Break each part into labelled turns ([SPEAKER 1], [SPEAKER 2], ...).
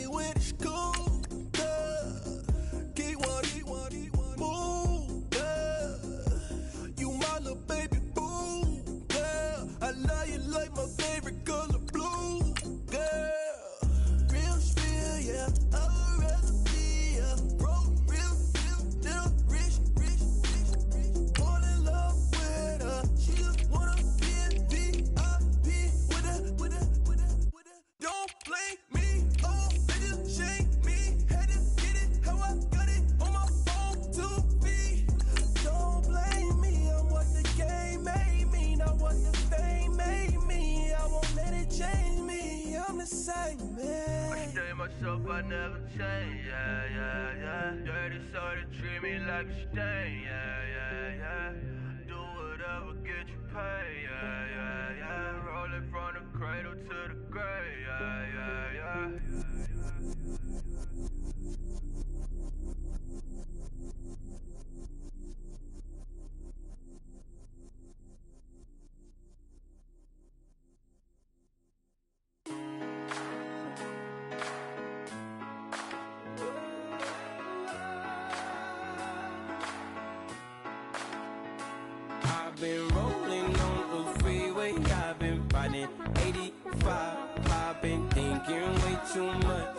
[SPEAKER 1] when it's cool, girl. Keep one, move, girl. You my little baby boo, girl. I love you like my favorite color blue, girl. Real spill, yeah. I'd rather be a broke, real, still rich. Fall in love with her. She just wanna be in VIP with her. Don't blame me, oh, they just shame me. Had to get it how I got it on my own 2 feet. Don't blame me, I'm what the game made me, not what the fame made me. I won't let it change me, I'm the same man. I stay myself, I never change, yeah. Dirty soul to treat me like a stain, yeah. Do whatever, get you paid, yeah. Rolling from the cradle to the grave, yeah.
[SPEAKER 2] I've been rolling on the freeway, I've been riding 85, I've been thinking way too much.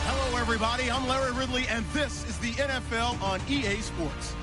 [SPEAKER 3] Hello, everybody. I'm Larry Ridley, and this is the NFL on EA Sports.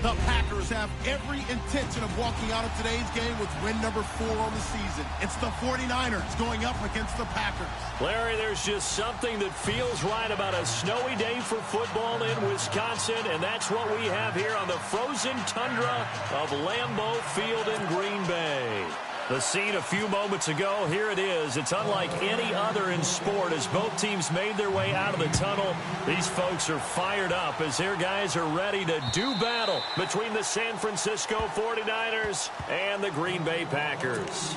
[SPEAKER 3] The Packers have every intention of walking out of today's game with win number 4 on the season. It's the 49ers going up against the Packers.
[SPEAKER 4] Larry, there's just something that feels right about a snowy day for football in Wisconsin, and that's what we have here on the frozen tundra of Lambeau Field in Green Bay. The scene a few moments ago, here it is. It's unlike any other in sport as both teams made their way out of the tunnel. These folks are fired up as their guys are ready to do battle between the San Francisco 49ers and the Green Bay Packers.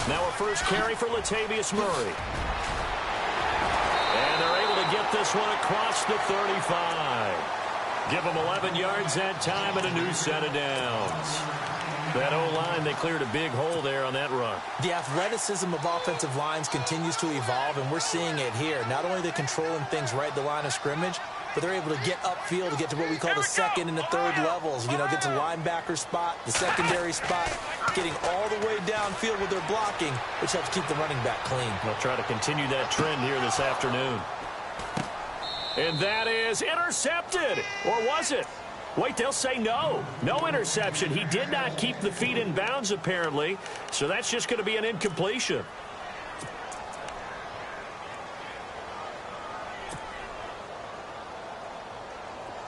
[SPEAKER 4] Now a first carry for Latavius Murray. And they're able to get this one across the 35. Give them 11 yards that time and a new set of downs. That O-line, they cleared a big hole there on that run.
[SPEAKER 5] The athleticism of offensive lines continues to evolve, and we're seeing it here. Not only are they controlling things right at the line of scrimmage, but they're able to get upfield to get to what we call the second and the third levels. You know, get to linebacker spot, the secondary spot, getting all the way downfield with their blocking, which helps keep the running back clean.
[SPEAKER 4] They'll try to continue that trend here this afternoon. And that is intercepted. Or was it? Wait, they'll say no. No interception. He did not keep the feet in bounds, apparently. So that's just going to be an incompletion.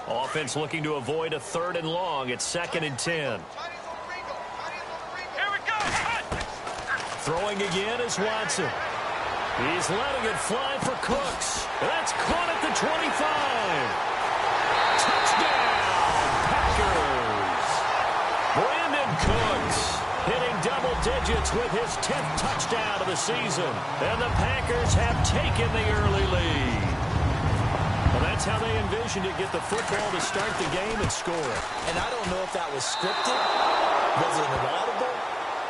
[SPEAKER 4] Offense looking to avoid a 3rd and long. It's 2nd and 10.
[SPEAKER 6] Here we go.
[SPEAKER 4] Throwing again is Watson. He's letting it fly for Cooks. That's caught at the 25. Touchdown, Packers. Brandon Cooks hitting double digits with his 10th touchdown of the season. And the Packers have taken the early lead. Well, that's how they envisioned it, get the football to start the game and score it.
[SPEAKER 5] And I don't know if that was scripted, was it inaudible,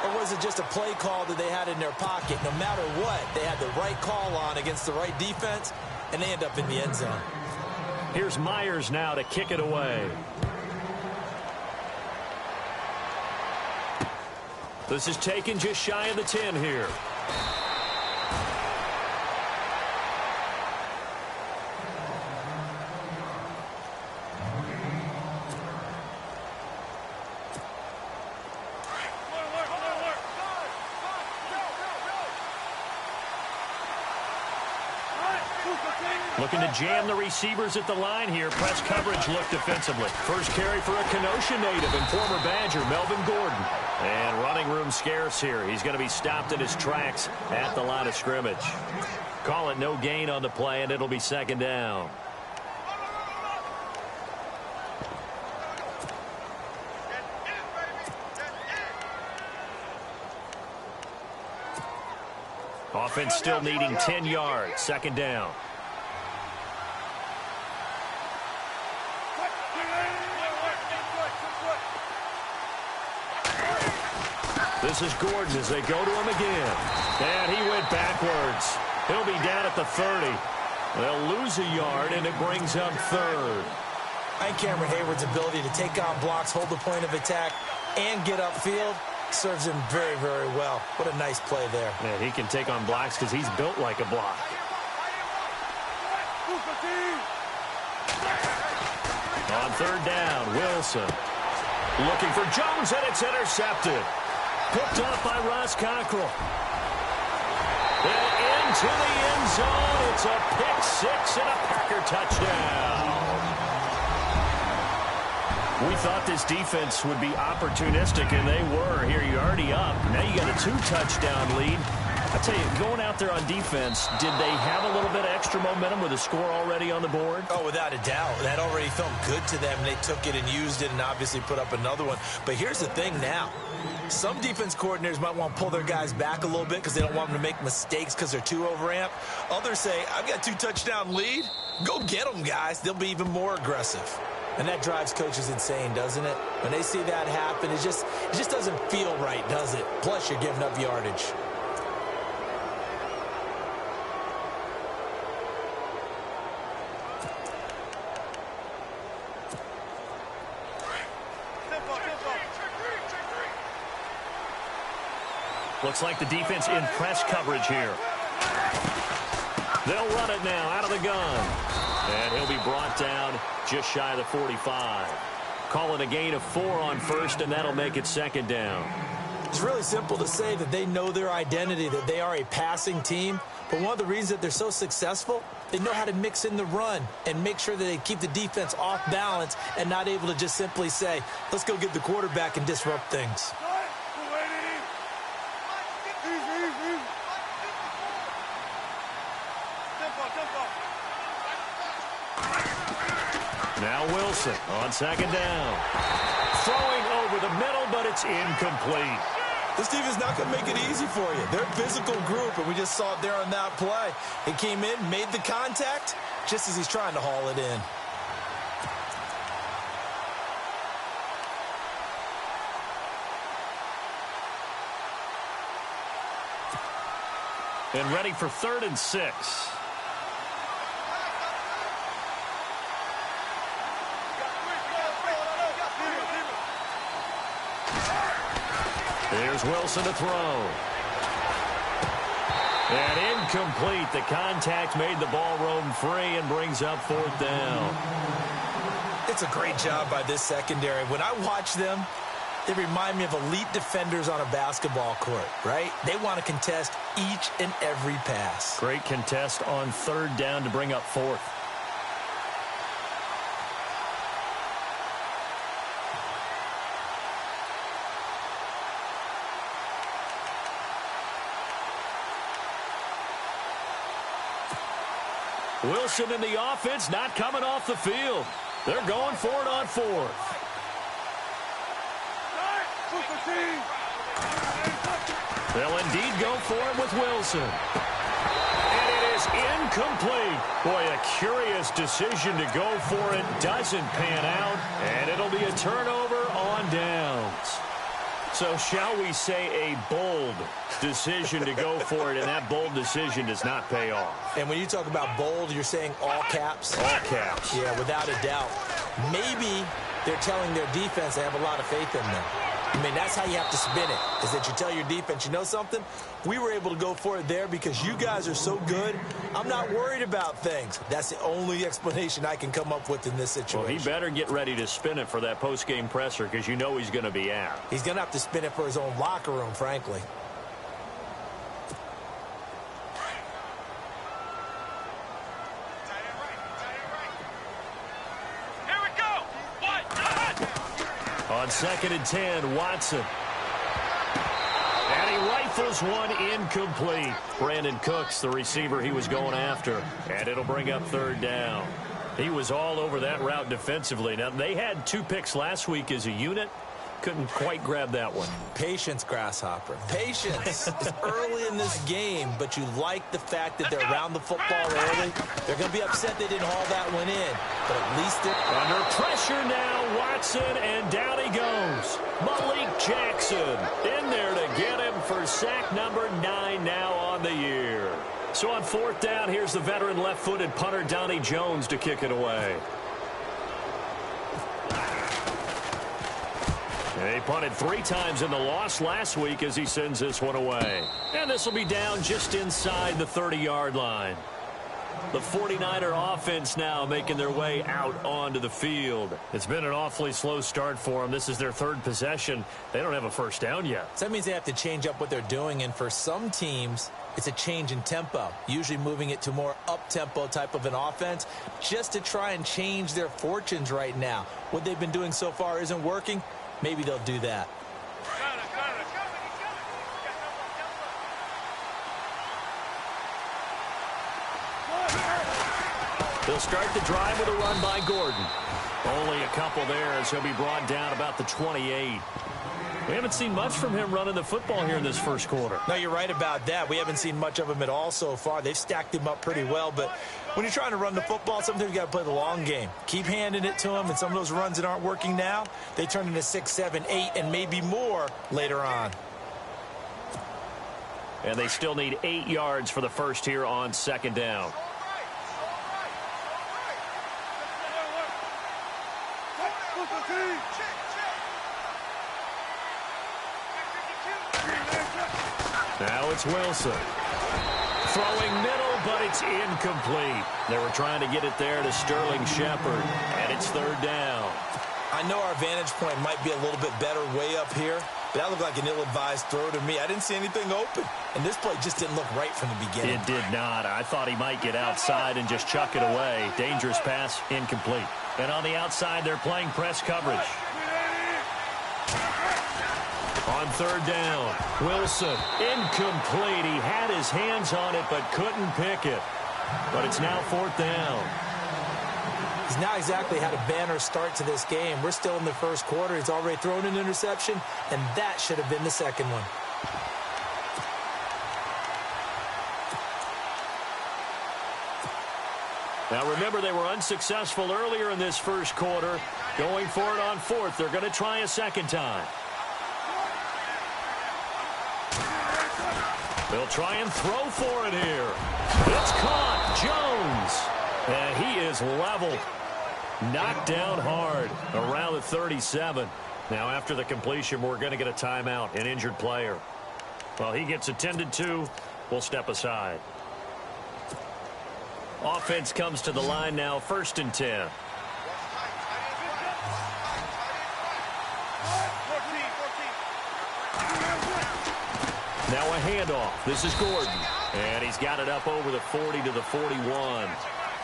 [SPEAKER 5] or was it just a play call that they had in their pocket? No matter what, they had the right call on against the right defense, and they end up in the end zone.
[SPEAKER 4] Here's Myers now to kick it away. This is taken just shy of the 10 here. Looking to jam the receivers at the line here. Press coverage look defensively. First carry for a Kenosha native and former Badger, Melvin Gordon. And running room scarce here. He's going to be stopped in his tracks at the line of scrimmage. Call it no gain on the play, and it'll be second down. Offense still needing 10 yards. Second down. This is Gordon as they go to him again. And he went backwards. He'll be down at the 30. They'll lose a yard, and it brings up third.
[SPEAKER 5] I think Cameron Hayward's ability to take on blocks, hold the point of attack, and get upfield serves him very, very well. What a nice play there.
[SPEAKER 4] Yeah, he can take on blocks because he's built like a block. On third down, Wilson. Looking for Jones, and it's intercepted. Picked up by Ross Cockrell. And into the end zone. It's a pick six and a Packer touchdown. We thought this defense would be opportunistic, and they were. Here, you're already up. Now you got a 2-touchdown lead. I tell you, going out there on defense, did they have a little bit of extra momentum with a score already on the board?
[SPEAKER 5] Oh, without a doubt. That already felt good to them. They took it and used it and obviously put up another one. But here's the thing now. Some defense coordinators might want to pull their guys back a little bit because they don't want them to make mistakes because they're too overamped. Others say, I've got a 2-touchdown lead. Go get them, guys. They'll be even more aggressive. And that drives coaches insane, doesn't it? When they see that happen, it just doesn't feel right, does it? Plus, you're giving up yardage.
[SPEAKER 4] Looks like the defense in press coverage here. They'll run it now out of the gun. And he'll be brought down just shy of the 45. Call it a gain of 4 on first, and that'll make it second down.
[SPEAKER 5] It's really simple to say that they know their identity, that they are a passing team. But one of the reasons that they're so successful, they know how to mix in the run and make sure that they keep the defense off balance and not able to just simply say, let's go get the quarterback and disrupt things.
[SPEAKER 4] Now Wilson on second down. Throwing over the middle, but it's incomplete.
[SPEAKER 5] This team is not going to make it easy for you. They're a physical group, and we just saw it there on that play. He came in, made the contact, just as he's trying to haul it in.
[SPEAKER 4] And ready for 3rd and 6. Here's Wilson to throw. And incomplete. The contact made the ball roam free and brings up 4th down.
[SPEAKER 5] It's a great job by this secondary. When I watch them, they remind me of elite defenders on a basketball court, right? They want to contest each and every pass.
[SPEAKER 4] Great contest on 3rd down to bring up 4th. Wilson in the offense not coming off the field. They're going for it on 4th. They'll indeed go for it with Wilson. And it is incomplete. Boy, a curious decision to go for it. Doesn't pan out. And it'll be a turnover on downs. So shall we say a bold decision to go for it, and that bold decision does not pay off.
[SPEAKER 5] And when you talk about bold, you're saying all caps?
[SPEAKER 4] All caps.
[SPEAKER 5] Yeah, without a doubt. Maybe they're telling their defense they have a lot of faith in them. I mean, that's how you have to spin it, is that you tell your defense, you know something? We were able to go for it there because you guys are so good. I'm not worried about things. That's the only explanation I can come up with in this situation.
[SPEAKER 4] Well, he better get ready to spin it for that post-game presser because you know he's going to be out.
[SPEAKER 5] He's going to have to spin it for his own locker room, frankly.
[SPEAKER 4] On 2nd and 10, Watson. And he rifles one incomplete. Brandon Cooks, the receiver he was going after. And it'll bring up 3rd down. He was all over that route defensively. Now, they had 2 picks last week as a unit. Couldn't quite grab that one.
[SPEAKER 5] Patience, Grasshopper. Patience. It's early in this game, but you like the fact that they're around the football early. They're going to be upset they didn't haul that one in, but at least they're
[SPEAKER 4] under pressure now. Watson, and down he goes. Malik Jackson in there to get him for sack number 9 now on the year. So on 4th down, here's the veteran left-footed punter Donnie Jones to kick it away. And he punted 3 times in the loss last week as he sends this one away. And this will be down just inside the 30-yard line. The 49er offense now making their way out onto the field. It's been an awfully slow start for them. This is their 3rd possession. They don't have a first down yet.
[SPEAKER 5] So that means they have to change up what they're doing, and for some teams, it's a change in tempo, usually moving it to more up-tempo type of an offense just to try and change their fortunes right now. What they've been doing so far isn't working. Maybe they'll do that.
[SPEAKER 4] They'll start the drive with a run by Gordon. Only a couple there as he'll be brought down about the 28. We haven't seen much from him running the football here in this first quarter.
[SPEAKER 5] No, you're right about that. We haven't seen much of him at all so far. They've stacked him up pretty well, but when you're trying to run the football, sometimes you got to play the long game. Keep handing it to him, and some of those runs that aren't working now, they turn into 6, 7, 8, and maybe more later on.
[SPEAKER 4] And they still need 8 yards for the first here on 2nd down. Now it's Wilson. Throwing middle, but it's incomplete. They were trying to get it there to Sterling Shepard, and it's 3rd down.
[SPEAKER 5] I know our vantage point might be a little bit better way up here, but that looked like an ill-advised throw to me. I didn't see anything open, and this play just didn't look right from the beginning.
[SPEAKER 4] It did not. I thought he might get outside and just chuck it away. Dangerous pass, incomplete. And on the outside, they're playing press coverage. On 3rd down, Wilson, incomplete. He had his hands on it but couldn't pick it. But it's now 4th down.
[SPEAKER 5] He's not exactly had a banner start to this game. We're still in the first quarter. He's already thrown an interception, and that should have been the second one.
[SPEAKER 4] Now remember, they were unsuccessful earlier in this first quarter. Going for it on 4th. They're going to try a second time. They'll try and throw for it here. It's caught. Jones. And he is leveled. Knocked down hard around the 37. Now after the completion, we're going to get a timeout, an injured player. Well, he gets attended to. We'll step aside. Offense comes to the line now, 1st and 10. Now a handoff. This is Gordon. And he's got it up over the 40 to the 41.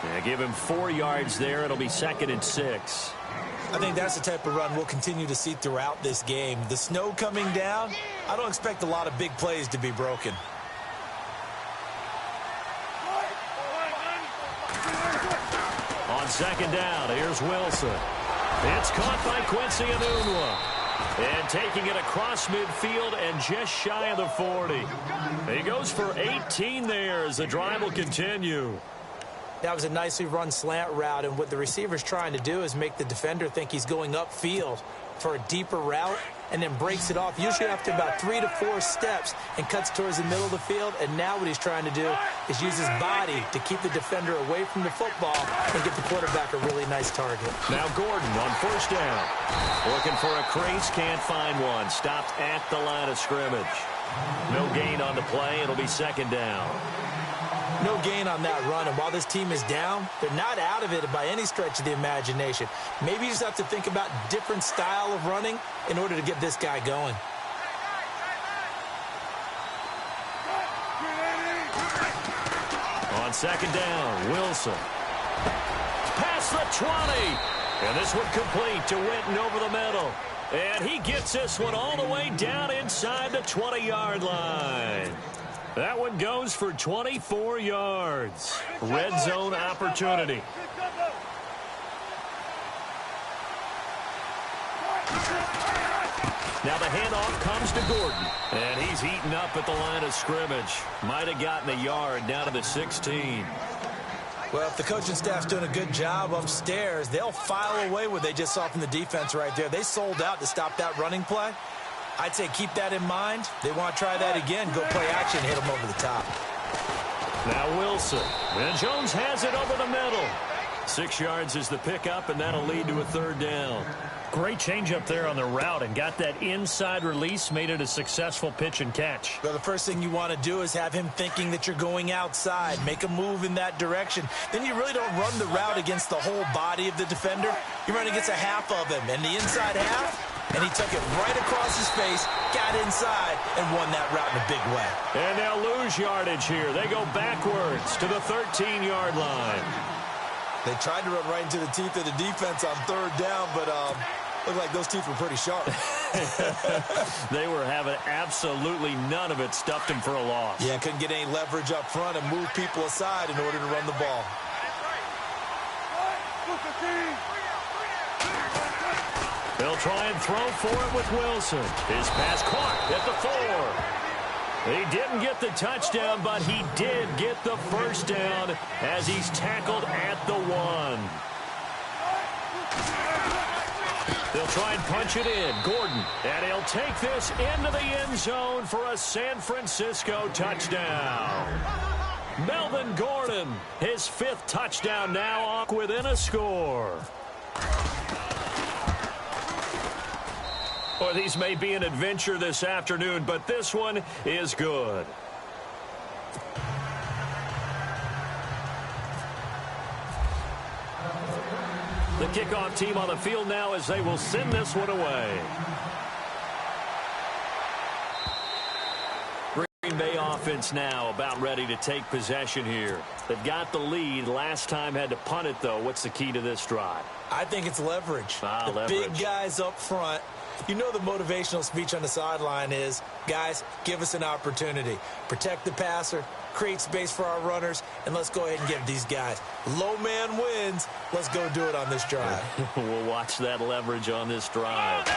[SPEAKER 4] And give him 4 yards there. It'll be 2nd and 6.
[SPEAKER 5] I think that's the type of run we'll continue to see throughout this game. The snow coming down, I don't expect a lot of big plays to be broken.
[SPEAKER 4] On 2nd down, here's Wilson. It's caught by Quincy Enunwa. And taking it across midfield and just shy of the 40. He goes for 18 there as the drive will continue.
[SPEAKER 5] That was a nicely run slant route, and what the receiver's trying to do is make the defender think he's going upfield for a deeper route and then breaks it off, usually after about 3 to 4 steps, and cuts towards the middle of the field. And now what he's trying to do is use his body to keep the defender away from the football and get the quarterback a really nice target.
[SPEAKER 4] Now Gordon on 1st down. Looking for a crease, can't find one. Stopped at the line of scrimmage. No gain on the play. It'll be 2nd down.
[SPEAKER 5] No gain on that run, and while this team is down, they're not out of it by any stretch of the imagination. Maybe you just have to think about different style of running in order to get this guy going. On
[SPEAKER 4] 2nd down, Wilson. Past the 20. And this one complete to Winton over the middle. And he gets this one all the way down inside the 20-yard line. That one goes for 24 yards. Red zone opportunity. Now the handoff comes to Gordon. And he's eaten up at the line of scrimmage. Might have gotten a yard down to the 16.
[SPEAKER 5] Well, if the coaching staff's doing a good job upstairs, they'll file away what they just saw from the defense right there. They sold out to stop that running play. I'd say keep that in mind. They want to try that again. Go play action, hit them over the top.
[SPEAKER 4] Now Wilson. And Jones has it over the middle. 6 yards is the pickup, and that'll lead to a third down.
[SPEAKER 6] Great change up there on the route and got that inside release, made it a successful pitch and catch.
[SPEAKER 5] Well, the first thing you want to do is have him thinking that you're going outside. Make a move in that direction. Then you really don't run the route against the whole body of the defender. You run against a half of him, and the inside half, and he took it right across his face, got inside, and won that route in a big way.
[SPEAKER 4] And they'll lose yardage here. They go backwards to the 13-yard line.
[SPEAKER 5] They tried to run right into the teeth of the defense on third down, but looked like those teeth were pretty sharp.
[SPEAKER 4] They were having absolutely none of it. Stuffed him for a loss.
[SPEAKER 5] Yeah, couldn't get any leverage up front and move people aside in order to run the ball.
[SPEAKER 4] They'll try and throw for it with Wilson. His pass caught at the 4. He didn't get the touchdown, but he did get the first down as he's tackled at the 1. They'll try and punch it in. Gordon. And he'll take this into the end zone for a San Francisco touchdown. Melvin Gordon, his 5th touchdown now within a score. Boy, these may be an adventure this afternoon, but this one is good. The kickoff team on the field now as they will send this one away. Green Bay offense now about ready to take possession here. They've got the lead. Last time had to punt it, though. What's the key to this drive?
[SPEAKER 5] I think it's leverage. The big guys up front. You know the motivational speech on the sideline is, guys, give us an opportunity. Protect the passer, create space for our runners, and let's go ahead and give these guys. Low man wins. Let's go do it on this drive.
[SPEAKER 4] We'll watch that leverage on this drive.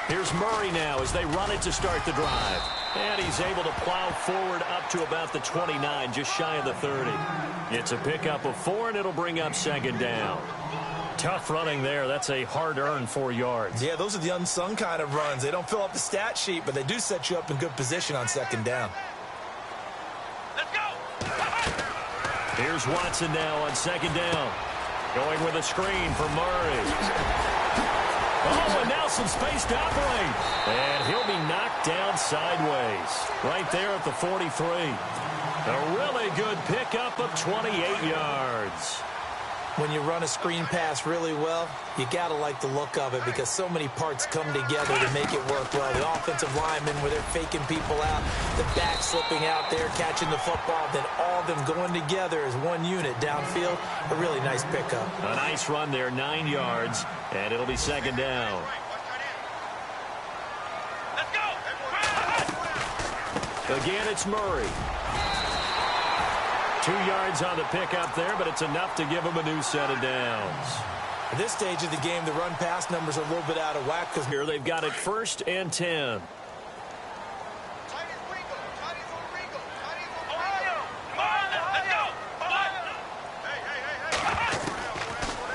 [SPEAKER 4] Here's Murray now as they run it to start the drive. And he's able to plow forward up to about the 29, just shy of the 30. It's a pickup of 4, and it'll bring up second down.
[SPEAKER 6] Tough running there. That's a hard-earned 4 yards.
[SPEAKER 5] Yeah, those are the unsung kind of runs. They don't fill up the stat sheet, but they do set you up in good position on second down.
[SPEAKER 1] Let's go!
[SPEAKER 4] Here's Watson now on second down. Going with a screen for Murray. Oh, and now some space to operate. And he'll be knocked down sideways. Right there at the 43. A really good pickup of 28 yards.
[SPEAKER 5] When you run a screen pass really well, you got to like the look of it because so many parts come together to make it work well. The offensive linemen where they're faking people out, the back slipping out there, catching the football, then all of them going together as one unit downfield. A really nice pickup.
[SPEAKER 4] A nice run there, 9 yards, and it'll be second down.
[SPEAKER 1] Let's go!
[SPEAKER 4] Again, it's Murray. 2 yards on the pickup there, but it's enough to give him a new set of downs.
[SPEAKER 5] At this stage of the game, the run-pass numbers are a little bit out of whack because
[SPEAKER 4] here they've got it 1st and 10.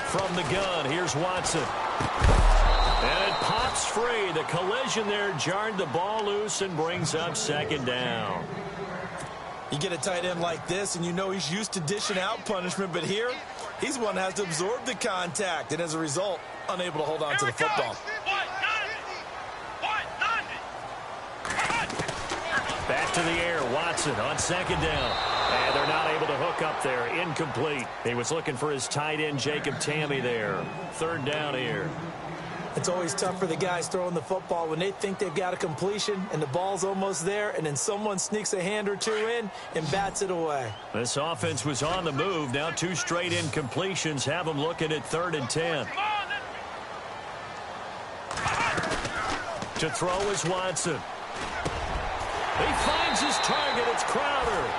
[SPEAKER 4] From the gun, here's Watson. And it pops free. The collision there jarred the ball loose and brings up second down.
[SPEAKER 5] You get a tight end like this, and you know he's used to dishing out punishment, but here, he's one that has to absorb the contact, and as a result, unable to hold on to the football.
[SPEAKER 4] Back to the air, Watson on second down. And they're not able to hook up there. Incomplete. He was looking for his tight end, Jacob Tamme there. Third down here.
[SPEAKER 5] It's always tough for the guys throwing the football when they think they've got a completion and the ball's almost there, and then someone sneaks a hand or two in and bats it away.
[SPEAKER 6] This offense was on the move. Now 2 straight incompletions have them looking at 3rd and 10. To throw is Watson. He finds his target. It's Crowder.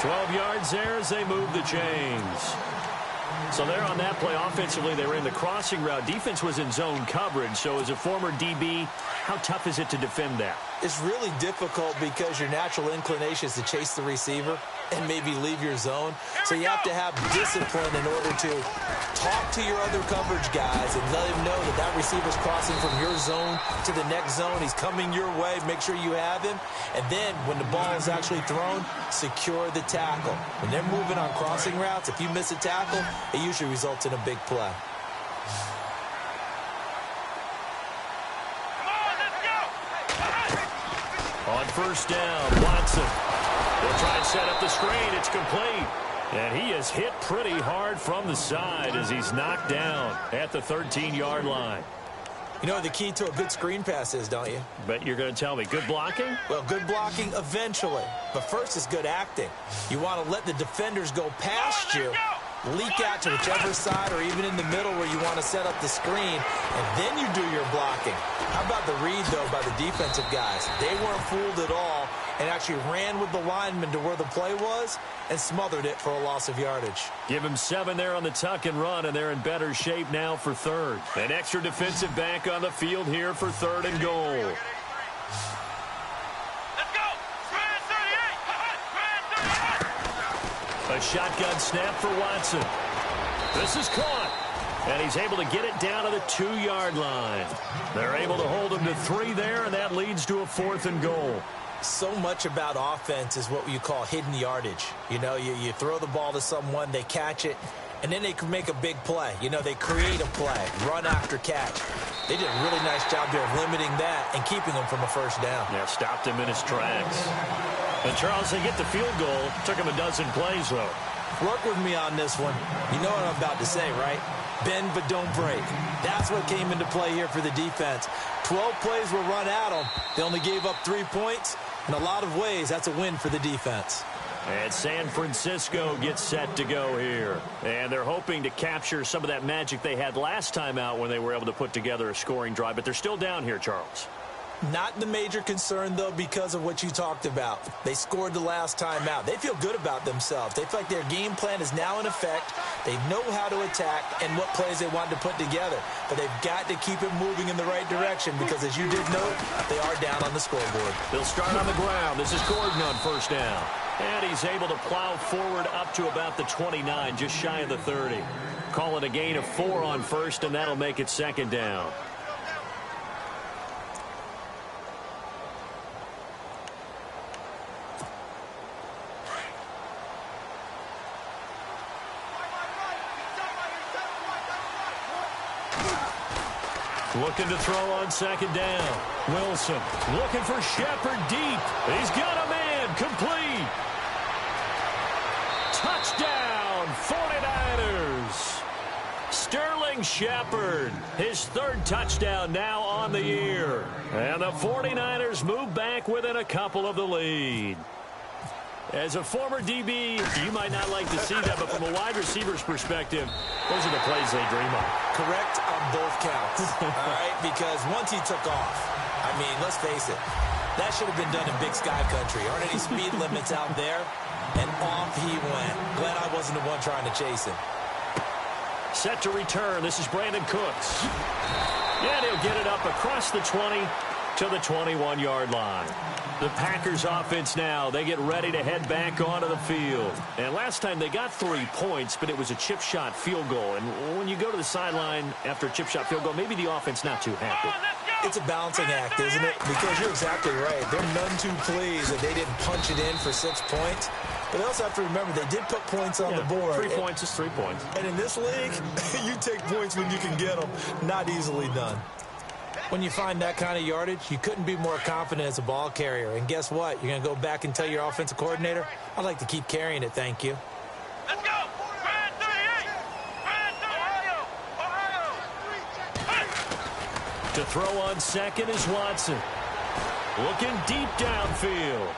[SPEAKER 6] 12 yards there as they move the chains. So there on that play, offensively, they were in the crossing route. Defense was in zone coverage. So as a former DB, how tough is it to defend that?
[SPEAKER 5] It's really difficult because your natural inclination is to chase the receiver and maybe leave your zone. So you have to have discipline in order to talk to your other coverage guys and let him know that that receiver's crossing from your zone to the next zone. He's coming your way. Make sure you have him. And then when the ball is actually thrown, secure the tackle. When they're moving on crossing routes, if you miss a tackle, it usually results in a big play.
[SPEAKER 6] On 1st down, Watson. They'll try and set up the screen. It's complete. And he is hit pretty hard from the side as he's knocked down at the 13-yard line.
[SPEAKER 5] You know what the key to a good screen pass is, don't you?
[SPEAKER 6] Bet you're going to tell me. Good blocking?
[SPEAKER 5] Well, good blocking eventually. But first is good acting. You want to let the defenders go past you, leak out to whichever side or even in the middle where you want to set up the screen, and then you do your blocking. How about the read, though, by the defensive guys? They weren't fooled at all and actually ran with the lineman to where the play was and smothered it for a loss of yardage.
[SPEAKER 6] Give him 7 there on the tuck and run, and they're in better shape now for 3rd. An extra defensive back on the field here for 3rd and goal. A shotgun snap for Watson. This is caught. And he's able to get it down to the 2-yard line. They're able to hold him to 3 there, and that leads to a 4th and goal.
[SPEAKER 5] So much about offense is what you call hidden yardage. You know, you throw the ball to someone, they catch it, and then they can make a big play. You know, they create a play, run after catch. They did a really nice job there of limiting that and keeping him from a 1st down.
[SPEAKER 6] Yeah, stopped him in his tracks. And Charles, they get the field goal. Took him a dozen plays, though.
[SPEAKER 5] Work with me on this one. You know what I'm about to say, right? Bend but don't break. That's what came into play here for the defense. 12 plays were run at them. They only gave up 3 points. In a lot of ways, that's a win for the defense.
[SPEAKER 6] And San Francisco gets set to go here. And they're hoping to capture some of that magic they had last time out when they were able to put together a scoring drive. But they're still down here, Charles.
[SPEAKER 5] Not the major concern, though, because of what you talked about. They scored the last time out. They feel good about themselves. They feel like their game plan is now in effect. They know how to attack and what plays they want to put together. But they've got to keep it moving in the right direction because, as you did note, they are down on the scoreboard.
[SPEAKER 6] They'll start on the ground. This is Gordon on 1st down. And he's able to plow forward up to about the 29, just shy of the 30. Call it a gain of 4 on 1st, and that'll make it 2nd down. Looking to throw on 2nd down. Wilson looking for Shepard deep. He's got a man. Complete. Touchdown, 49ers. Sterling Shepard, his 3rd touchdown now on the year. And the 49ers move back within a couple of the lead. As a former DB, you might not like to see that, but from a wide receiver's perspective, those are the plays they dream of.
[SPEAKER 5] Correct on both counts, all right? Because once he took off, I mean, let's face it, that should have been done in Big Sky Country. Aren't any speed limits out there? And off he went. Glad I wasn't the one trying to chase him.
[SPEAKER 6] Set to return. This is Brandon Cooks. Yeah, he'll get it up across the 20 to the 21-yard line. The Packers offense now, they get ready to head back onto the field. And last time they got 3 points, but it was a chip shot field goal. And when you go to the sideline after a chip shot field goal, maybe the offense not too happy.
[SPEAKER 5] It's a balancing act, isn't it? Because you're exactly right. They're none too pleased that they didn't punch it in for 6 points. But they also have to remember they did put points on the board.
[SPEAKER 6] 3 points is 3 points.
[SPEAKER 5] And in this league, you take points when you can get them. Not easily done. When you find that kind of yardage, you couldn't be more confident as a ball carrier. And guess what? You're going to go back and tell your offensive coordinator, I'd like to keep carrying it, thank you.
[SPEAKER 7] Let's go! Brand 38! Brand 38! Ohio!
[SPEAKER 6] To throw on second is Watson. Looking deep downfield.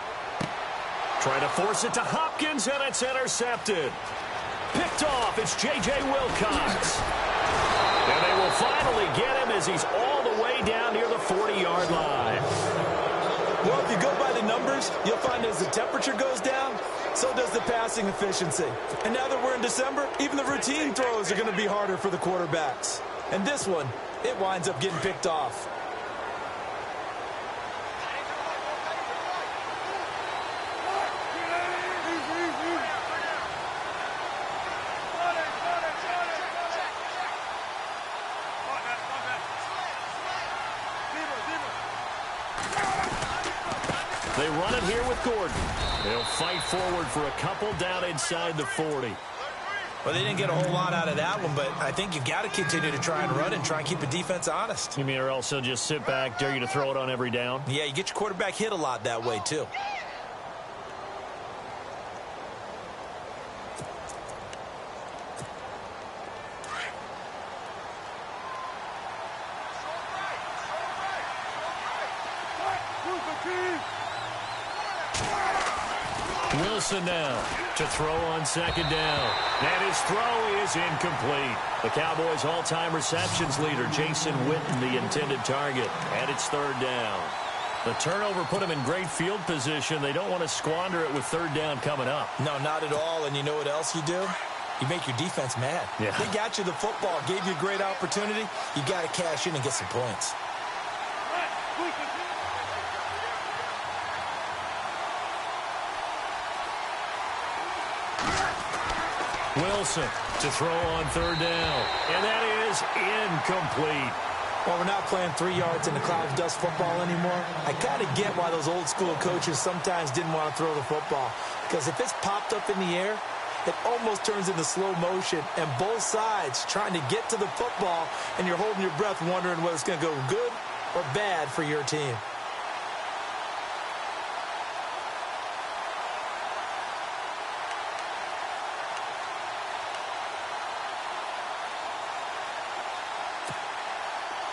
[SPEAKER 6] Trying to force it to Hopkins, and it's intercepted. Picked off, it's J.J. Wilcox. And they will finally get him as he's all the way down near the 40-yard line.
[SPEAKER 5] Well, if you go by the numbers, you'll find as the temperature goes down, so does the passing efficiency. And now that we're in December, even the routine throws are going to be harder for the quarterbacks. And this one, it winds up getting picked off.
[SPEAKER 6] They run it here with Gordon. They'll fight forward for a couple down inside the 40.
[SPEAKER 5] Well, they didn't get a whole lot out of that one, but I think you've got to continue to try and run and try and keep the defense honest.
[SPEAKER 6] You mean or else they'll just sit back, dare you to throw it on every down?
[SPEAKER 5] Yeah, you get your quarterback hit a lot that way, too.
[SPEAKER 6] Wilson now to throw on second down. And his throw is incomplete. The Cowboys' all-time receptions leader, Jason Witten, the intended target. And it's third down. The turnover put them in great field position. They don't want to squander it with third down coming up.
[SPEAKER 5] No, not at all. And you know what else you do? You make your defense mad.
[SPEAKER 6] Yeah.
[SPEAKER 5] They got you the football, gave you a great opportunity. You got to cash in and get some points.
[SPEAKER 6] Wilson to throw on third down. And that is incomplete.
[SPEAKER 5] Well, we're not playing 3 yards in the cloud of dust football anymore. I kind of get why those old school coaches sometimes didn't want to throw the football. Because if it's popped up in the air, it almost turns into slow motion. And both sides trying to get to the football, and you're holding your breath wondering whether it's going to go good or bad for your team.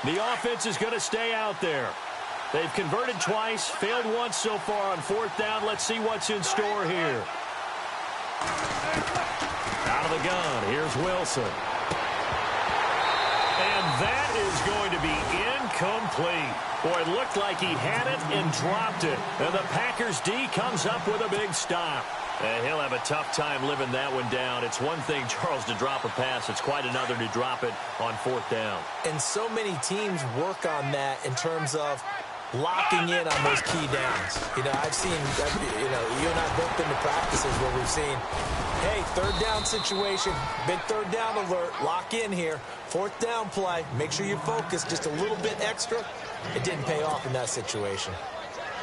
[SPEAKER 6] The offense is going to stay out there. They've converted twice, failed once so far on fourth down. Let's see what's in store here. Out of the gun, here's Wilson. And that is going to be incomplete. Boy, it looked like he had it and dropped it. And the Packers D comes up with a big stop. And he'll have a tough time living that one down. It's one thing, Charles, to drop a pass. It's quite another to drop it on fourth down.
[SPEAKER 5] And so many teams work on that in terms of locking in on those key downs. You know, I've seen, you know, you and I both been to practices where we've seen, hey, third down situation, big third down alert, lock in here, fourth down play, make sure you focus just a little bit extra. It didn't pay off in that situation.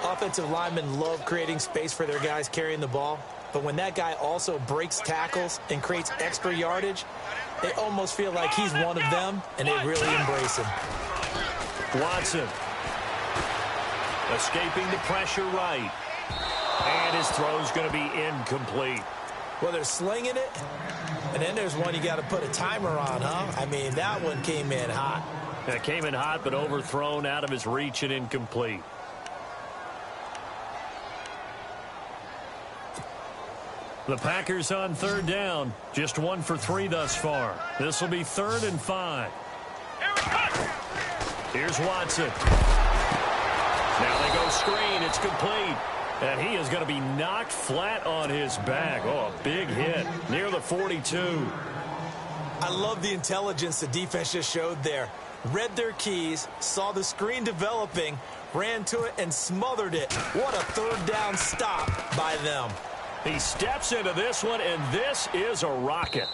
[SPEAKER 5] Offensive linemen love creating space for their guys carrying the ball. But when that guy also breaks tackles and creates extra yardage, they almost feel like he's one of them, and they really embrace him.
[SPEAKER 6] Watson escaping the pressure right. And his throw's going to be incomplete.
[SPEAKER 5] Well, they're slinging it, and then there's one you got to put a timer on, huh? I mean, that one came in hot.
[SPEAKER 6] It came in hot, but overthrown out of his reach and incomplete. The Packers on third down. Just 1 for 3 thus far. This will be 3rd and 5. Here's Watson. Now they go screen. It's complete. And he is going to be knocked flat on his back. Oh, a big hit near the 42.
[SPEAKER 5] I love the intelligence the defense just showed there. Read their keys, saw the screen developing, ran to it, and smothered it. What a third down stop by them.
[SPEAKER 6] He steps into this one, and this is a rocket.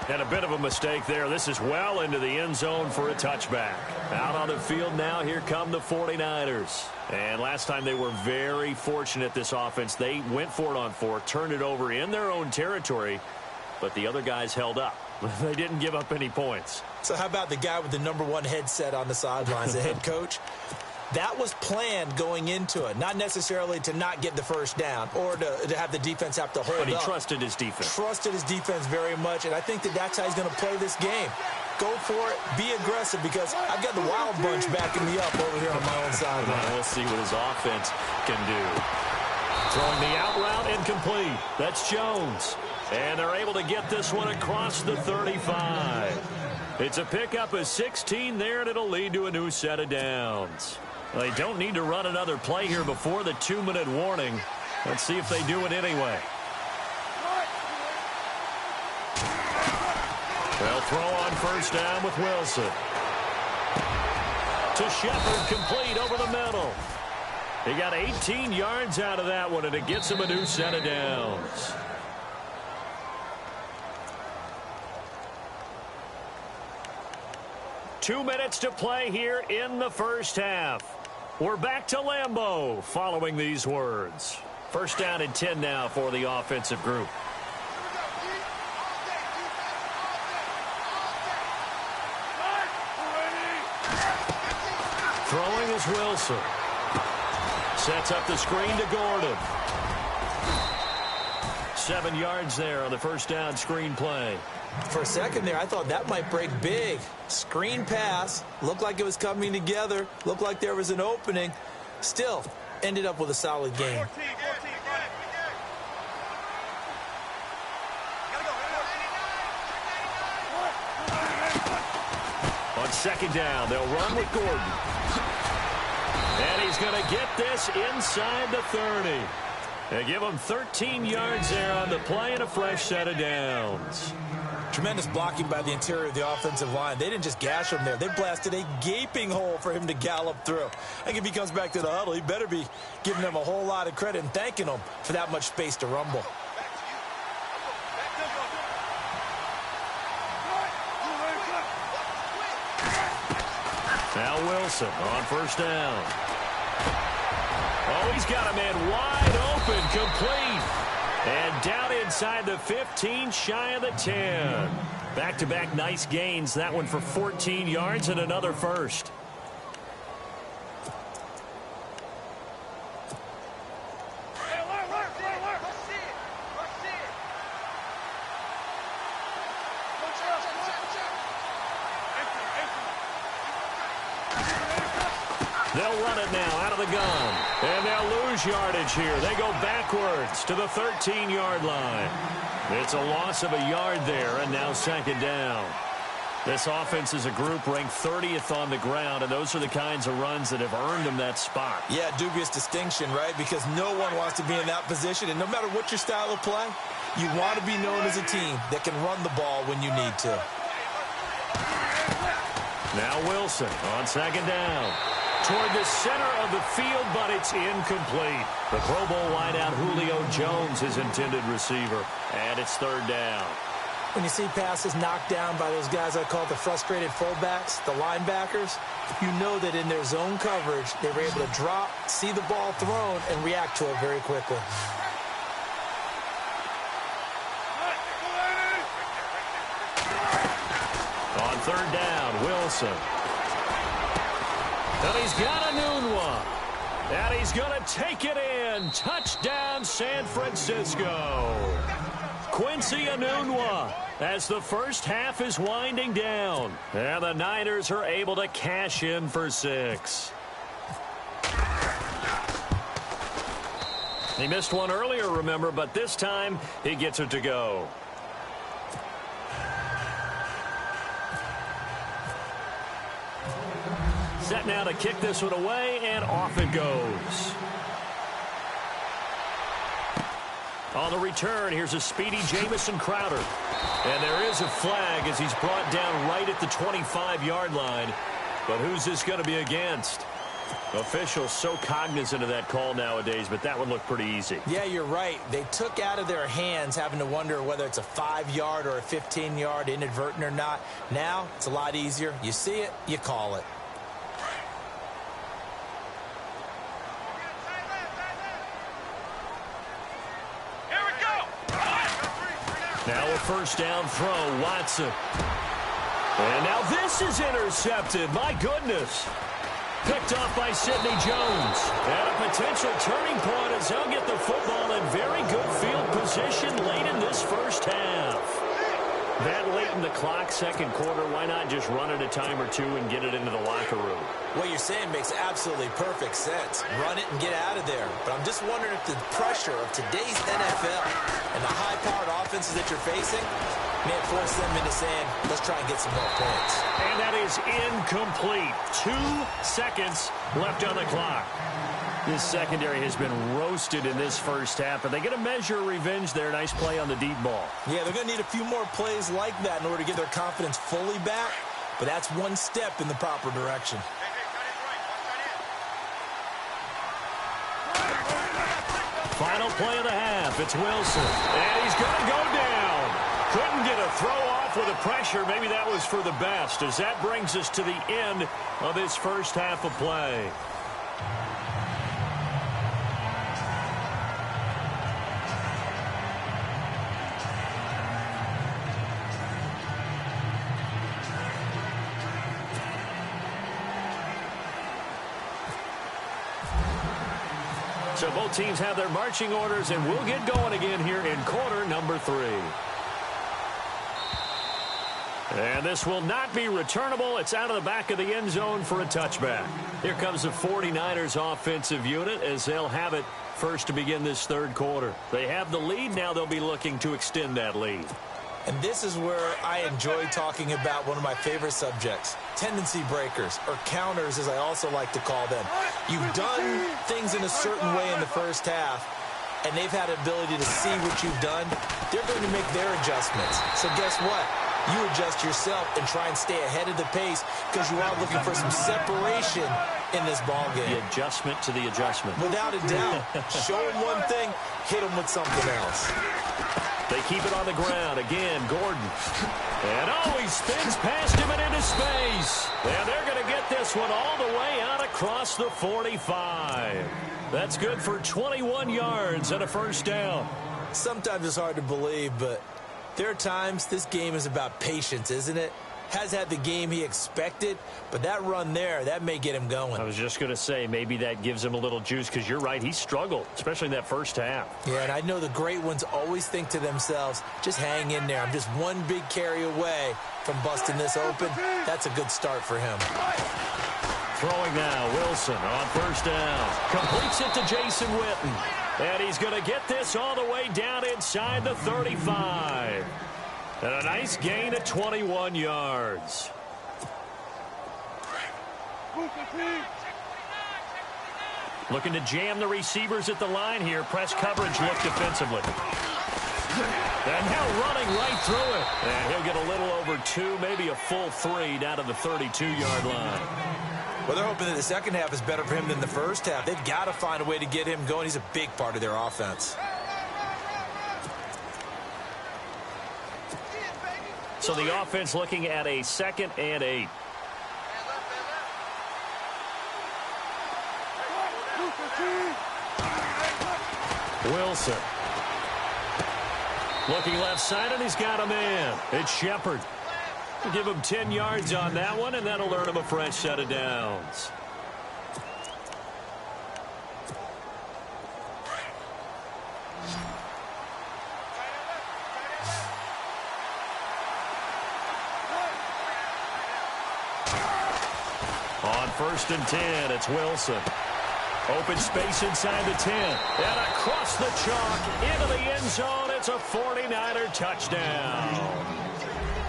[SPEAKER 6] And a bit of a mistake there. This is well into the end zone for a touchback. Out on the field now, here come the 49ers. And last time they were very fortunate, this offense. They went for it on 4, turned it over in their own territory, but the other guys held up. They didn't give up any points.
[SPEAKER 5] So how about the guy with the #1 headset on the sidelines, the head coach? That was planned going into it, not necessarily to not get the first down or to have the defense have to hold up.
[SPEAKER 6] But he trusted his defense.
[SPEAKER 5] Trusted his defense very much, and I think that's how he's going to play this game. go for it, be aggressive, because I've got the wild bunch backing me up over here on my own sideline.
[SPEAKER 6] We'll see what his offense can do. Throwing the out route incomplete. That's Jones. And they're able to get this one across the 35. It's a pickup of 16 there, and it'll lead to a new set of downs. Well, they don't need to run another play here before the 2-minute warning. Let's see if they do it anyway. They'll throw on first down with Wilson. To Shepard, complete over the middle. He got 18 yards out of that one, and it gets him a new set of downs. Two minutes to play here in the first half. We're back to Lambeau following these words. First down and 10 now for the offensive group. Throwing is Wilson. Sets up the screen to Gordon. 7 yards there on the first down screen play.
[SPEAKER 5] For a second there, I thought that might break big. Screen pass. Looked like it was coming together. Looked like there was an opening. Still, ended up with a solid game.
[SPEAKER 6] On second down, they'll run with Gordon. And he's going to get this inside the 30. They give him 13 yards there on the play and a fresh set of downs.
[SPEAKER 5] Tremendous blocking by the interior of the offensive line. They didn't just gash him there. They blasted a gaping hole for him to gallop through. I think if he comes back to the huddle, he better be giving them a whole lot of credit and thanking them for that much space to rumble.
[SPEAKER 6] Now Wilson on first down. Oh, he's got a man wide open, complete. And down inside the 15, shy of the 10. Back-to-back nice gains. That one for 14 yards and another first. They'll run it now out of the gun. And they'll lose yardage here. They go backwards to the 13-yard line. It's a loss of a yard there, and now second down. This offense is a group ranked 30th on the ground, and those are the kinds of runs that have earned them that spot.
[SPEAKER 5] Yeah, dubious distinction, right? Because no one wants to be in that position, and no matter what your style of play, you want to be known as a team that can run the ball when you need to.
[SPEAKER 6] Now Wilson on second down. Toward the center of the field, but it's incomplete. The Pro Bowl wideout Julio Jones is intended receiver, and it's third down.
[SPEAKER 5] When you see passes knocked down by those guys I call the frustrated fullbacks, the linebackers, you know that in their zone coverage, they were able to drop, see the ball thrown, and react to it very quickly.
[SPEAKER 6] On third down, Wilson. And he's got a noon one. And he's going to take it in. Touchdown, San Francisco. Quincy Enunwa as the first half is winding down. And the Niners are able to cash in for 6. He missed one earlier, remember, but this time he gets it to go. Set now to kick this one away, and off it goes. On the return, here's a speedy Jamison Crowder. And there is a flag as he's brought down right at the 25-yard line. But who's this going to be against? Officials so cognizant of that call nowadays, but that one looked pretty easy.
[SPEAKER 5] Yeah, you're right. They took out of their hands having to wonder whether it's a 5-yard or a 15-yard, inadvertent or not. Now, it's a lot easier. You see it, you call it.
[SPEAKER 6] Now a first down throw, Watson. And now this is intercepted. My goodness. Picked off by Sidney Jones. And a potential turning point as he'll get the football in very good field position late in this first half. That late in the clock, second quarter, why not just run it a time or two and get it into the locker room?
[SPEAKER 5] What you're saying makes absolutely perfect sense. Run it and get out of there. But I'm just wondering if the pressure of today's NFL and the high-powered offenses that you're facing may have forced them into saying, let's try and get some more points.
[SPEAKER 6] And that is incomplete. 2 seconds left on the clock. This secondary has been roasted in this first half, but they get a measure of revenge there. Nice play on the deep ball.
[SPEAKER 5] Yeah, they're going to need a few more plays like that in order to get their confidence fully back, but that's one step in the proper direction.
[SPEAKER 6] Final play of the half. It's Wilson, and he's going to go down. Couldn't get a throw off with the pressure. Maybe that was for the best, as that brings us to the end of this first half of play. So both teams have their marching orders, and we'll get going again here in quarter number 3. And this will not be returnable. It's out of the back of the end zone for a touchback. Here comes the 49ers offensive unit as they'll have it first to begin this third quarter. They have the lead. Now they'll be looking to extend that lead.
[SPEAKER 5] And this is where I enjoy talking about one of my favorite subjects, tendency breakers, or counters as I also like to call them. You've done things in a certain way in the first half, and they've had an ability to see what you've done. They're going to make their adjustments. So guess what? You adjust yourself and try and stay ahead of the pace because you are looking for some separation in this ball game.
[SPEAKER 6] The adjustment to the adjustment.
[SPEAKER 5] Without a doubt. Show them one thing, hit them with something else.
[SPEAKER 6] They keep it on the ground. Again, Gordon. And he spins past him and into space. And they're going to get this one all the way out across the 45. That's good for 21 yards and a first down.
[SPEAKER 5] Sometimes it's hard to believe, but there are times this game is about patience, isn't it? Has had the game he expected, but that run there, that may get him going.
[SPEAKER 6] I was just going to say, maybe that gives him a little juice, because you're right, he struggled, especially in that first half.
[SPEAKER 5] Yeah, and I know the great ones always think to themselves, just hang in there. I'm just one big carry away from busting this open. That's a good start for him.
[SPEAKER 6] Throwing now, Wilson on first down. Completes it to Jason Witten. And he's going to get this all the way down inside the 35. And a nice gain of 21 yards. Looking to jam the receivers at the line here. Press coverage look defensively. And now running right through it. And he'll get a little over 2, maybe a full 3 down to the 32-yard line.
[SPEAKER 5] Well, they're hoping that the second half is better for him than the first half. They've got to find a way to get him going. He's a big part of their offense.
[SPEAKER 6] So the offense looking at a 2nd and 8. Wilson. Looking left side, and he's got a man. It's Shepard. We'll give him 10 yards on that one, and that'll earn him a fresh set of downs. On 1st and 10, it's Wilson. Open space inside the 10. And across the chalk into the end zone. It's a 49er touchdown.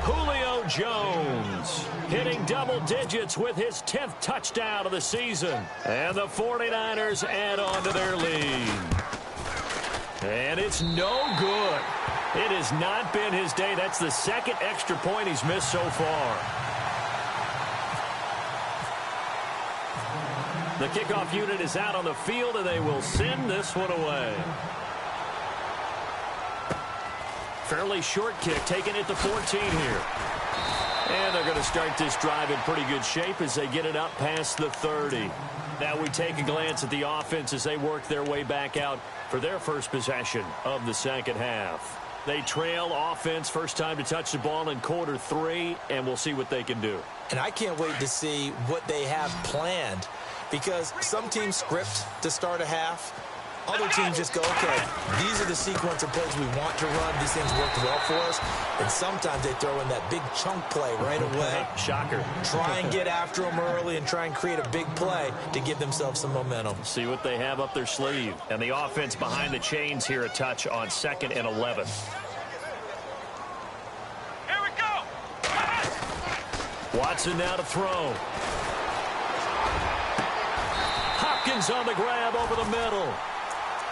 [SPEAKER 6] Julio Jones hitting double digits with his 10th touchdown of the season. And the 49ers add on to their lead. And it's no good. It has not been his day. That's the 2nd extra point he's missed so far. The kickoff unit is out on the field, and they will send this one away. Fairly short kick, taking it to 14 here. And they're going to start this drive in pretty good shape as they get it up past the 30. Now we take a glance at the offense as they work their way back out for their first possession of the second half. They trail offense, first time to touch the ball in quarter 3, and we'll see what they can do.
[SPEAKER 5] And I can't wait to see what they have planned, because some teams script to start a half. Other teams just go, okay, these are the sequence of plays we want to run. These things worked well for us. And sometimes they throw in that big chunk play right away.
[SPEAKER 6] Shocker.
[SPEAKER 5] Try and get after them early and try and create a big play to give themselves some momentum.
[SPEAKER 6] See what they have up their sleeve. And the offense behind the chains here, a touch on 2nd and 11.
[SPEAKER 7] Here we go.
[SPEAKER 6] Watson now to throw. Hopkins on the grab over the middle.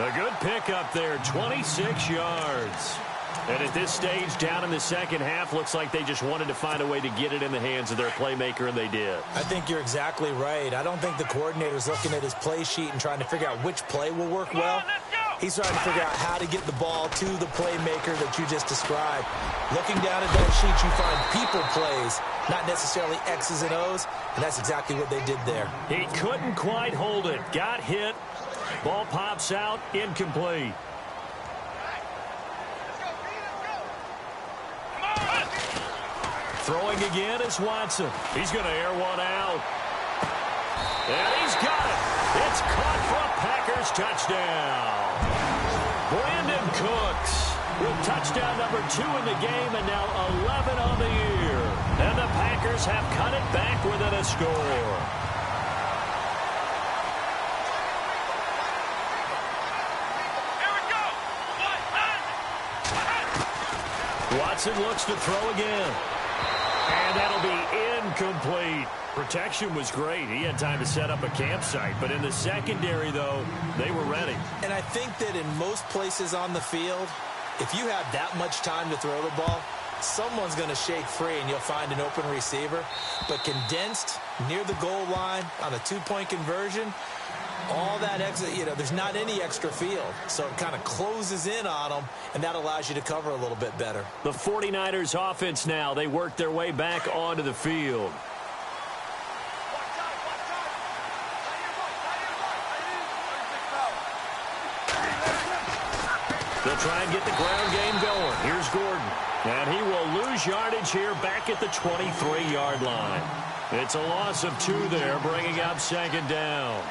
[SPEAKER 6] A good pickup there, 26 yards. And at this stage, down in the second half, looks like they just wanted to find a way to get it in the hands of their playmaker, and they did.
[SPEAKER 5] I think you're exactly right. I don't think the coordinator's looking at his play sheet and trying to figure out which play will work well. He's trying to figure out how to get the ball to the playmaker that you just described. Looking down at that sheet, you find people plays, not necessarily X's and O's, and that's exactly what they did there.
[SPEAKER 6] He couldn't quite hold it. Got hit. Ball pops out. Incomplete. Throwing again is Watson. He's going to air one out. And he's got it. It's caught for a Packers touchdown. Brandon Cooks with touchdown number 2 in the game and now 11 on the year. And the Packers have cut it back within a score. Watson looks to throw again. And that'll be incomplete. Protection was great. He had time to set up a campsite. But in the secondary, though, they were ready.
[SPEAKER 5] And I think that in most places on the field, if you have that much time to throw the ball, someone's going to shake free and you'll find an open receiver. But condensed near the goal line on a 2-point conversion, all that extra, there's not any extra field. So it kind of closes in on them, and that allows you to cover a little bit better.
[SPEAKER 6] The 49ers offense now, they work their way back onto the field. They'll try and get the ground game going. Here's Gordon. And he will lose yardage here back at the 23-yard line. It's a loss of 2 there, bringing up 2nd down.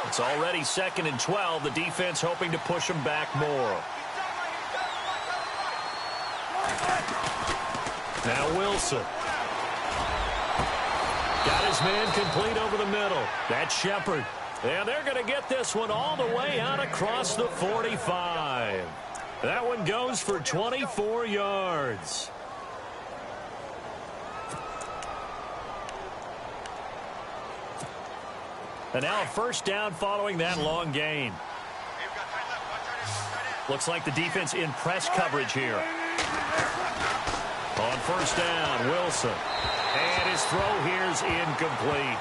[SPEAKER 6] It's already 2nd and 12. The defense hoping to push them back more. Now Wilson. Got his man complete over the middle. That's Shepard. And they're going to get this one all the way out across the 45. That one goes for 24 yards. And now a first down following that long gain. Looks like the defense in press coverage here. On first down, Wilson. And his throw here is incomplete.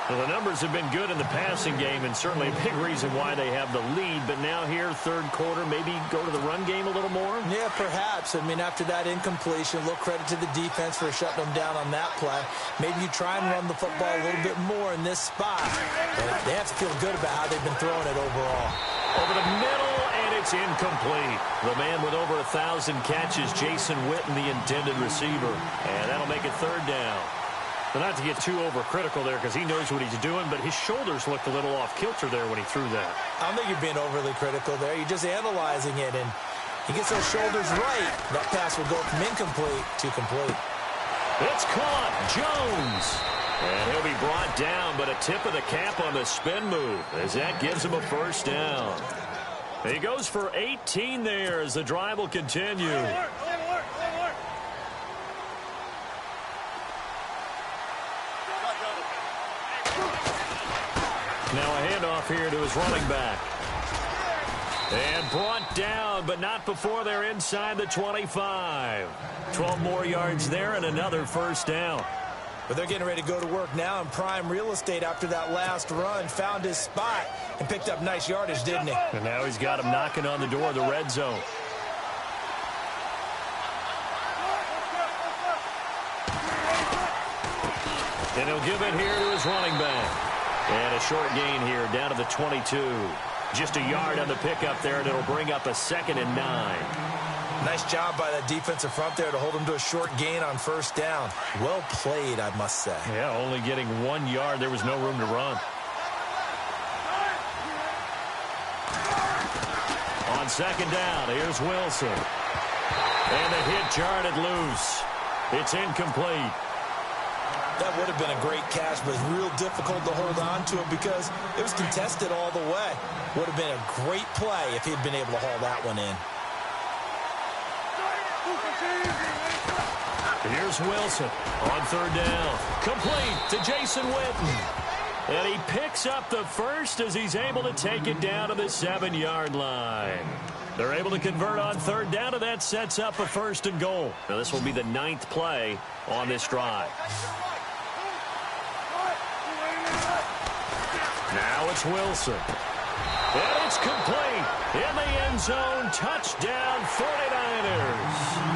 [SPEAKER 6] Well, the numbers have been good in the passing game and certainly a big reason why they have the lead. But now here, third quarter, maybe go to the run game a little more?
[SPEAKER 5] Yeah, perhaps. I mean, after that incompletion, a little credit to the defense for shutting them down on that play. Maybe you try and run the football a little bit more in this spot. But they have to feel good about how they've been throwing it overall.
[SPEAKER 6] Over the middle, and it's incomplete. The man with over 1,000 catches, Jason Witten, the intended receiver. And that'll make it third down. But not to get too overcritical there because he knows what he's doing, but his shoulders looked a little off kilter there when he threw that.
[SPEAKER 5] I don't think you're being overly critical there. You're just analyzing it, and he gets those shoulders right. That pass will go from incomplete to complete.
[SPEAKER 6] It's caught. Jones. And he'll be brought down, but a tip of the cap on the spin move as that gives him a first down. He goes for 18 there as the drive will continue. Now a handoff here to his running back. And brought down, but not before they're inside the 25. 12 more yards there and another first down.
[SPEAKER 5] But they're getting ready to go to work now in prime real estate after that last run. Found his spot and picked up nice yardage, didn't he?
[SPEAKER 6] And now he's got him knocking on the door of the red zone. And he'll give it here to his running back. And a short gain here down to the 22. Just a yard on the pickup there, and it'll bring up a 2nd and 9.
[SPEAKER 5] Nice job by that defensive front there to hold him to a short gain on first down. Well played, I must say.
[SPEAKER 6] Yeah, only getting 1 yard. There was no room to run. On second down, here's Wilson. And the hit jarred it loose. It's incomplete.
[SPEAKER 5] That would have been a great catch, but it's real difficult to hold on to it because it was contested all the way. Would have been a great play if he'd been able to haul that one in.
[SPEAKER 6] Here's Wilson on third down. Complete to Jason Witten. And he picks up the first as he's able to take it down to the 7-yard line. They're able to convert on third down, and that sets up a 1st and goal. Now this will be the 9th play on this drive. Now it's Wilson. And it's complete. In the end zone, touchdown 49ers.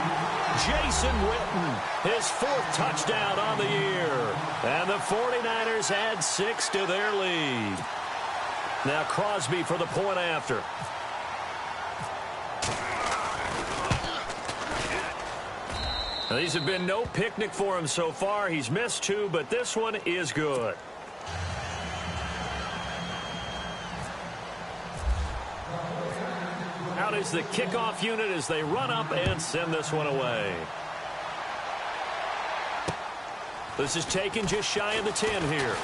[SPEAKER 6] Jason Witten, his 4th touchdown on the year. And the 49ers add 6 to their lead. Now Crosby for the point after. Now, these have been no picnic for him so far. He's missed 2, but this one is good. Out is the kickoff unit as they run up and send this one away. This is taken just shy of the 10 here.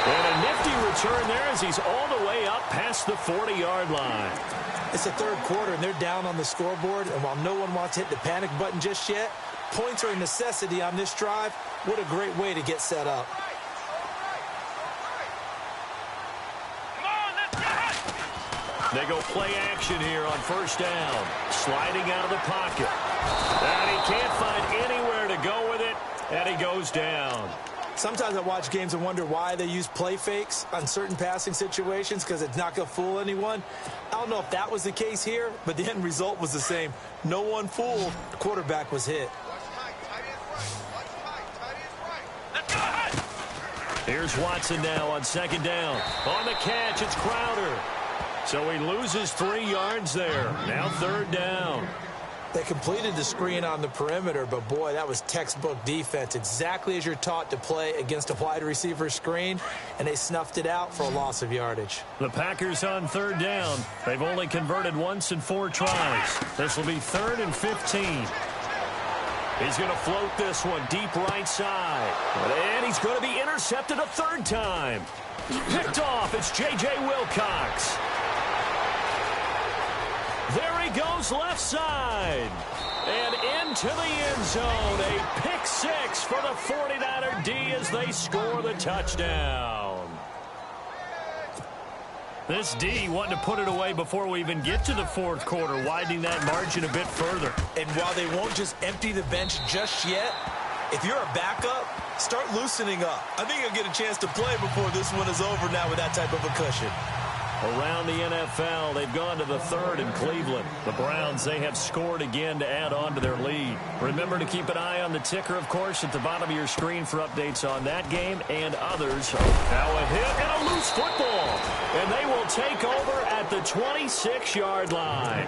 [SPEAKER 6] And a nifty return there as he's all the way up past the 40-yard line.
[SPEAKER 5] It's the 3rd quarter, and they're down on the scoreboard, and while no one wants to hit the panic button just yet, points are a necessity on this drive. What a great way to get set up.
[SPEAKER 6] They go play action here on first down. Sliding out of the pocket. And he can't find anywhere to go with it, and he goes down.
[SPEAKER 5] Sometimes I watch games and wonder why they use play fakes on certain passing situations because it's not going to fool anyone. I don't know if that was the case here, but the end result was the same. No one fooled. The quarterback was hit.
[SPEAKER 6] Here's Watson now on second down. On the catch, it's Crowder. So he loses 3 yards there. Now third down.
[SPEAKER 5] They completed the screen on the perimeter, but boy, that was textbook defense. Exactly as you're taught to play against a wide receiver screen, and they snuffed it out for a loss of yardage.
[SPEAKER 6] The Packers on third down. They've only converted once in 4 tries. This will be 3rd and 15. He's going to float this one deep right side. And he's going to be intercepted a 3rd time. Picked off. It's J.J. Wilcox. There he goes left side. And into the end zone. A pick 6 for the 49er D as they score the touchdown. This D wanting to put it away before we even get to the 4th quarter, widening that margin a bit further.
[SPEAKER 5] And while they won't just empty the bench just yet, if you're a backup, start loosening up. I think you'll get a chance to play before this one is over now with that type of a cushion.
[SPEAKER 6] Around the NFL, they've gone to the 3rd in Cleveland. The Browns, they have scored again to add on to their lead. Remember to keep an eye on the ticker, of course, at the bottom of your screen for updates on that game and others. Now a hit and a loose football. And they will take over at the 26-yard line.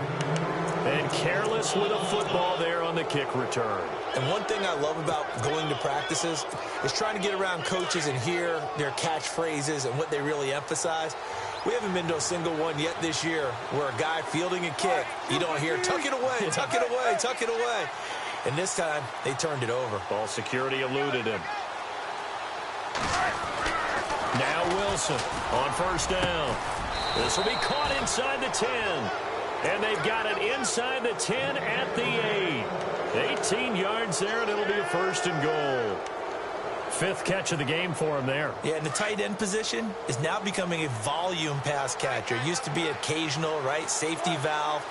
[SPEAKER 6] And careless with a football there on the kick return.
[SPEAKER 5] And one thing I love about going to practices is trying to get around coaches and hear their catchphrases and what they really emphasize. We haven't been to a single one yet this year where a guy fielding a kick, you don't hear, tuck it away, tuck it away, tuck it away. And this time, they turned it over.
[SPEAKER 6] Ball security eluded him. Now Wilson on first down. This will be caught inside the 10. And they've got it inside the 10 at the 8. 18 yards there, and it'll be a 1st and goal. 5th catch of the game for him there.
[SPEAKER 5] Yeah, and the tight end position is now becoming a volume pass catcher. Used to be occasional, right? Safety valve.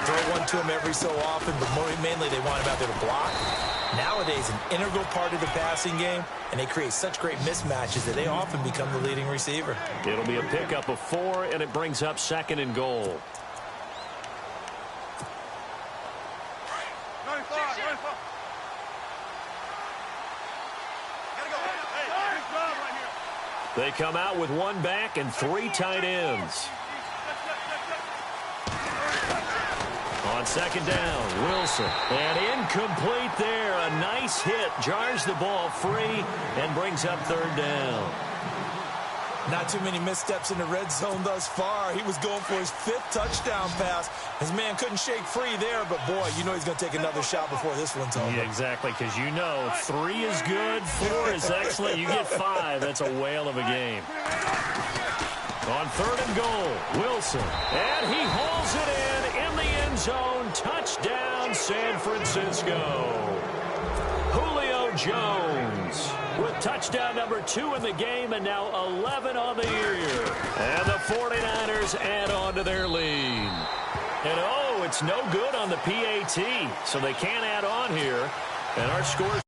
[SPEAKER 5] Throw one to him every so often, but mainly they want him out there to block. Nowadays, an integral part of the passing game, and they create such great mismatches that they often become the leading receiver.
[SPEAKER 6] It'll be a pickup of 4, and it brings up 2nd and goal. They come out with 1 back and 3 tight ends. On second down, Wilson. And incomplete there. A nice hit. Jars the ball free and brings up third down.
[SPEAKER 5] Not too many missteps in the red zone thus far. He was going for his 5th touchdown pass. His man couldn't shake free there, but boy, you know he's going to take another shot before this one's over.
[SPEAKER 6] Yeah, exactly, because you know 3 is good, 4 is excellent. You get 5, that's a whale of a game. On third and goal, Wilson. And he hauls it in the end zone. Touchdown, San Francisco. Julio Jones with touchdown number 2 in the game, and now 11 on the year. And the 49ers add on to their lead. And, oh, it's no good on the PAT, so they can't add on here. And our score